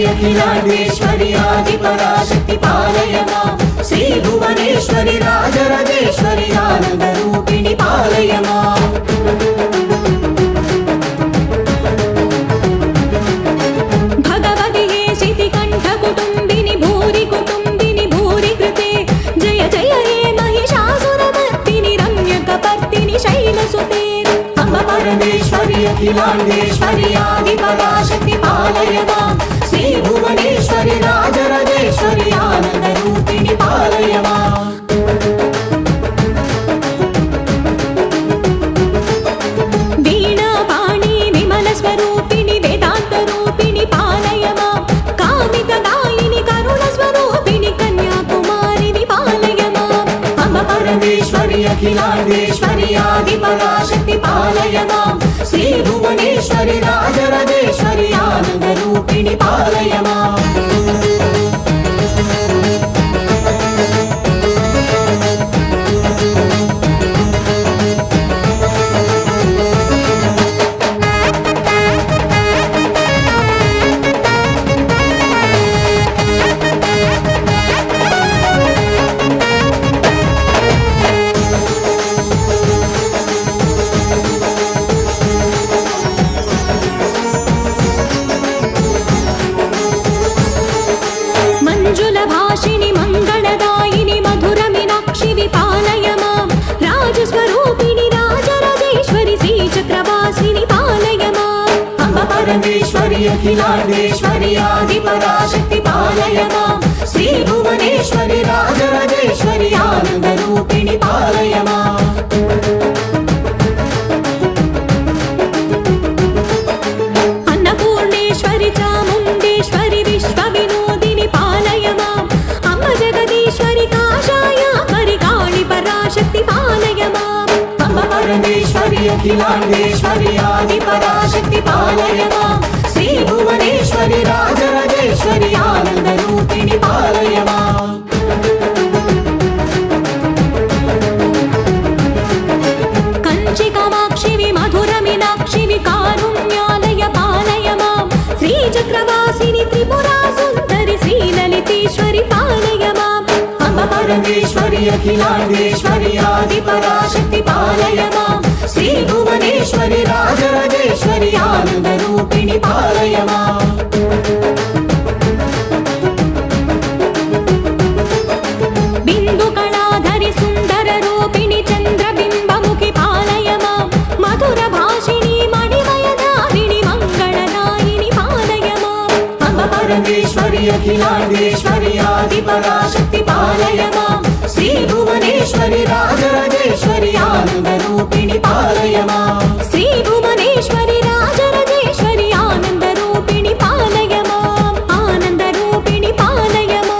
अखिलांडेश्वरी आदिपराशक्ति पालय मां श्री भुवनेश्वरी राजराजेश्वरी आनंद रूपिणी पालय मां भगवती शितिकंठ कुटुंबिनी भूरि कृते जय जय हे महिषासुरमर्दिनी रम्यकपर्दिनी शैलसुते अम्ब परमेश्वरी अखिलांडेश्वरी आदिपराशक्ति पालय मां श्री भुवनेश्वरी राजराजेश्वरी आनंद रूपिणी पालय मां वीणा पाणी विमल स्वरूपिणी वेदांत रूपिणी पालय मां कामितदायिनी करुण स्वरूपिणी कन्याकुमारी पालय मां अम्ब परमेश्वरी अखिलांडेश्वरी आदिपराशक्ति पालय मां श्री भुवनेश्वरी राजराजेश्वरी आनंद रूपिणी पालय मां भाषिणी मंगलदायिनी मधुर मीनाक्षी विपालय मां राजस्वरूपिणी राजराजेश्वरी श्रीचक्रवासिनी पालय मां अम्ब परमेश्वरी अखिलांडेश्वरी आदिपराशक्ति पालय मां श्री भुवनेश्वरी राजराजेश्वरी आनंद रूपिणी पालय मां अन्नपूर्णेश्वरी चामुंडेश्वरी विश्वविनोदिनी पालय मां अम्ब जगदीश्वरी काशायाम्बरी काली पराशक्ति पालय मां अम्ब परमेश्वरी अखिलांडेश्वरी आदिपराशक्ति पालय मां श्री भुवनेश्वरी राजराजेश्वरी आनंद रूपिणी पालय मां कंची कामाक्षी विमधुर मीनाक्षी विकारुण्यालय पालय मां श्रीचक्रवासिनी त्रिपुरा सुंदरी श्रीललितेश्वरी पालय मां अम्ब परमेश्वरी अखिलांडेश्वरी आदिपराशक्ति पालय मां श्री भुवनेश्वरी राजराजेश्वरी आनंद रूपिणी पालय मां बिंदुकलाधरि सुंदर रूपिणी चंद्रबिंबमुखी पालय मां मधुर भाषिणी मणिमयधारिणी मंगलदायिनी पालय मां अम्ब परमेश्वरी अखिलांडेश्वरी आदिपराशक्ति पालय मां श्री भुवनेश्वरी राजराजेश्वरी आनंद रूपिणी पालय मां श्री भुवनेश्वरी राजराजेश्वरी आनंद रूपिणी पालय मां आनंद रूपिणी पालय मां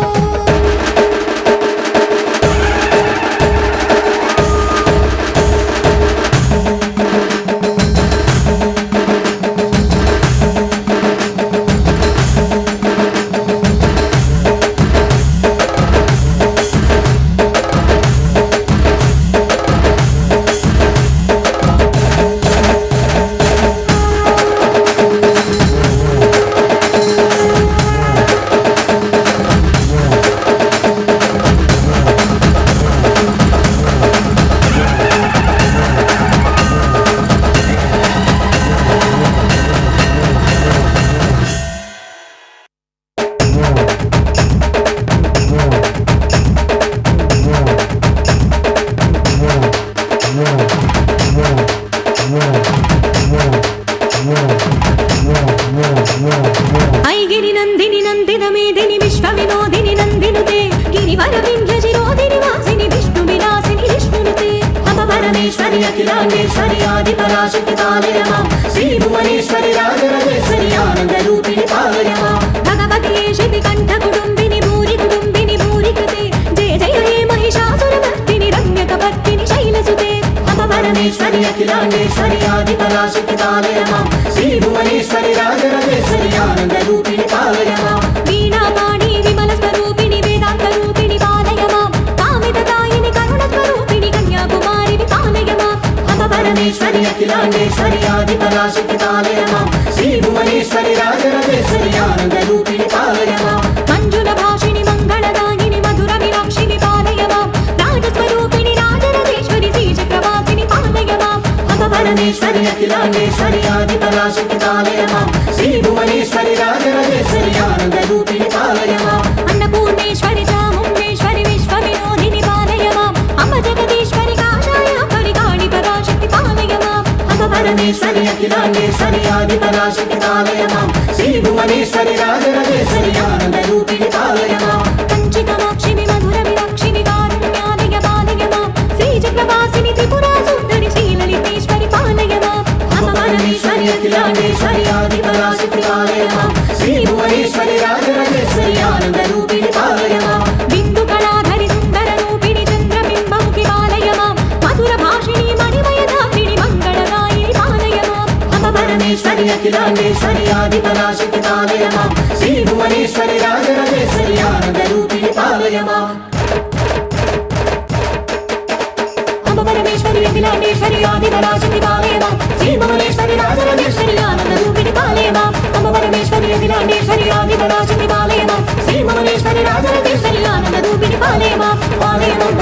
ऐगिरि नंदिनी नंदित मेदिनी विश्वविनोदिनी नंदिनुते गिरिवर विंध्य शिरोदिनी वासिनी विष्णु विलासिनी विष्णुनुते अम्ब परमेश्वरी अखिलांडेश्वरी आदिपराशक्ति पालय मां श्री भुवनेश्वरी राजराजेश्वरी आनंद रूपिणी पालय मां भगवती शितिकंठ कुटुंबिनी भूरि అఖిలాండేశ్వరి ఆది పరాశక్తి పాలయ మాం శ్రీ భువనేశ్వరి రాజరాజేశ్వరి ఆనంద రూపిణి పాలయ మాం వీణాపాణి విమల స్వరూపిణి వేదాంత రూపిణి పాలయ మాం కామితదాయిని కరుణ స్వరూపిణి కన్యాకుమారి పాలయ మాం అమ పరమేశ్వరి అఖిలాండేశ్వరి ఆది పరాశక్తి పాలయ మాం శ్రీ భువనేశ్వరి రాజరాజేశ్వరి ఆనంద రూపిణి పాలయ మాం మంజుల భాషిణి మంగళదాయిని మధుర మీనాక్షిని పాలయ మాం రాజస్వరూపిణి రాజరాజేశ్వరి శ్రీచక్రవాసిని పాలయ మాం అమ పరమేశ్వరి అఖిలాండేశ్వరి ఆది పరాశక్తి పాలయ మాం శ్రీ భువనేశ్వరి రాజరాజేశ్వరి ఆనంద రూపిణి పాలయ మాం అన్నపూర్ణేశ్వరి చాముండేశ్వరి విశ్వ వినోదిని పాలయ మాం అమ్మ జగదీశ్వరి కాషాయ పరికాణి పరాశక్తి పాలయ మాం అమ పరమేశ్వరి అఖిలాండేశ్వరి ఆది పరాశక్తి పాలయ మాం శ్రీ భువనేశ్వరి రాజరాజేశ్వరి ఆనంద రూపిణి పాలయ మాం కంచి కామాక్షిని మధుర మీనాక్షిని కారుణ్యాలయ పాలయ మాం శ్రీచక్రవాసిని త్రిపురా సుందరి శ్రీలలితేశ్వరి పాలయ మాం అమ పరమేశ్వరి అఖిలాండేశ్వరి ఆది పరాశక్తి పాలయ మాం శ్రీ భువనేశ్వరి రాజరాజేశ్వరి ఆనంద రూపిణి పాలయ మాం బిందు కళాధరి సుందర రూపిణి చంద్రబింబముఖి పాలయ మాం మధుర భాషిణి మణిమయధారిణి మంగళదాయిని పాలయ మాం అమ పరమేశ్వరి అఖిలాండేశ్వరి ఆది పరాశక్తి పాలయ మాం శ్రీ భువనేశ్వరి రాజరాజేశ్వరి ఆనంద రూపిణి పాలయ మాం అమ్మ పరమేశ్వరి అఖిలాండేశ్వరి ఆది పరాశక్తి పాలయ మాం శ్రీ భువనేశ్వరి రాజరాజేశ్వరి ఆనంద రూపిణి పాలయ మాం అమ్మ పరమేశ్వరి అఖిలాండేశ్వరి ఆది పరాశక్తి పాలయ మాం శ్రీ భువనేశ్వరి రాజరాజేశ్వరి ఆనంద రూపిణి పాలయ మాం పాలయ మాం